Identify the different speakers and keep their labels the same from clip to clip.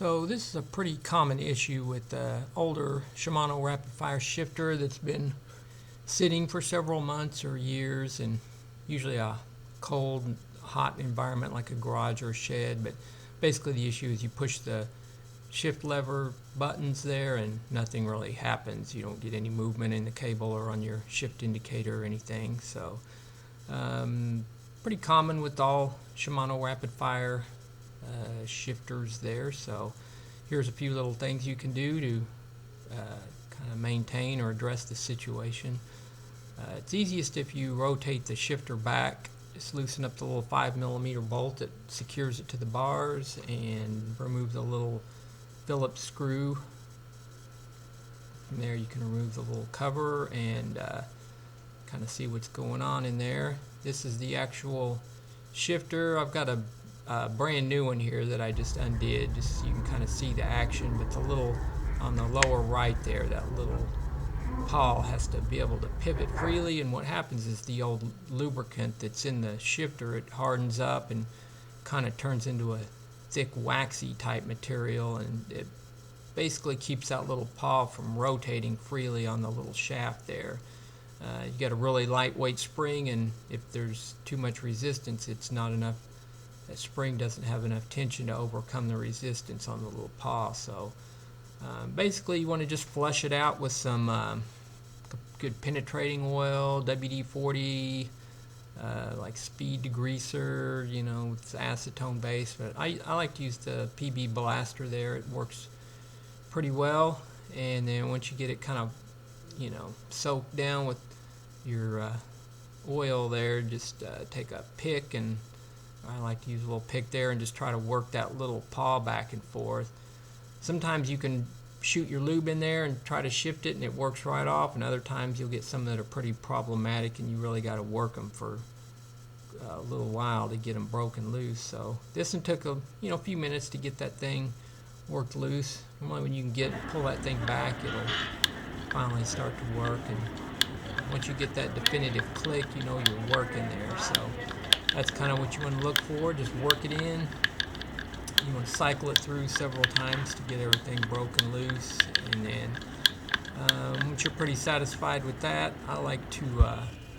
Speaker 1: So this is a pretty common issue with the older Shimano rapid fire shifter that's been sitting for several months or years in usually a cold, hot environment like a garage or a shed. But basically the issue is you push the shift lever buttons there and nothing really happens. You don't get any movement in the cable or on your shift indicator or anything. So pretty common with all Shimano rapid fire shifters there. So here's a few little things you can do to kind of maintain or address the situation. It's easiest if you rotate the shifter back. Just loosen up the little 5mm bolt that secures it to the bars and remove the little Phillips screw. From there you can remove the little cover and kind of see what's going on in there. This is the actual shifter. I've got a brand new one here that I just undid just so you can kind of see the action, but the little on the lower right there, that little pawl has to be able to pivot freely, and what happens is the old lubricant that's in the shifter, it hardens up and kind of turns into a thick waxy type material, and it basically keeps that little pawl from rotating freely on the little shaft there. You got a really lightweight spring, and if there's too much resistance, it's not enough. That spring doesn't have enough tension to overcome the resistance on the little paw. So basically you want to just flush it out with some good penetrating oil, WD-40, like speed degreaser, you know, it's acetone based, but I like to use the PB blaster there. It works pretty well. And then once you get it kind of, you know, soaked down with your oil there, just take a pick, and I like to use a little pick there and just try to work that little paw back and forth. Sometimes you can shoot your lube in there and try to shift it and it works right off, and other times you'll get some that are pretty problematic and you really got to work them for a little while to get them broken loose. So this one took a few minutes to get that thing worked loose. Normally when you can pull that thing back, it'll finally start to work, and once you get that definitive click, you know you're working there. So that's kind of what you want to look for. Just work it in. You want to cycle it through several times to get everything broken loose, and then once you're pretty satisfied with that, I like to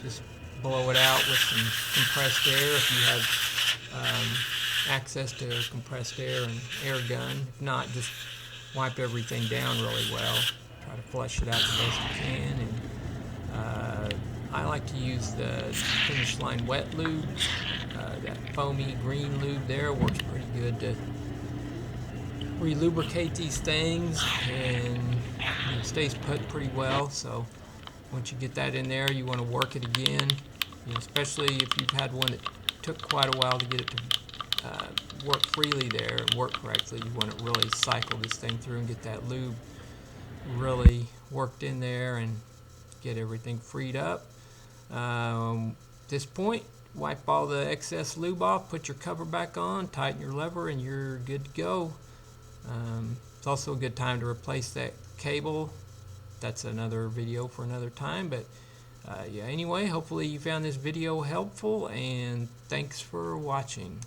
Speaker 1: just blow it out with some compressed air if you have access to compressed air and air gun. If not, just wipe everything down really well. Try to flush it out the best you can. And I like to use the Finish Line wet lube. That foamy green lube there works pretty good to relubricate these things, and it stays put pretty well. So once you get that in there, you want to work it again, especially if you've had one that took quite a while to get it to work freely there and work correctly. You want to really cycle this thing through and get that lube really worked in there and get everything freed up. At this point, wipe all the excess lube off, put your cover back on, tighten your lever, and you're good to go. It's also a good time to replace that cable. That's another video for another time, but yeah, anyway, hopefully you found this video helpful, and thanks for watching.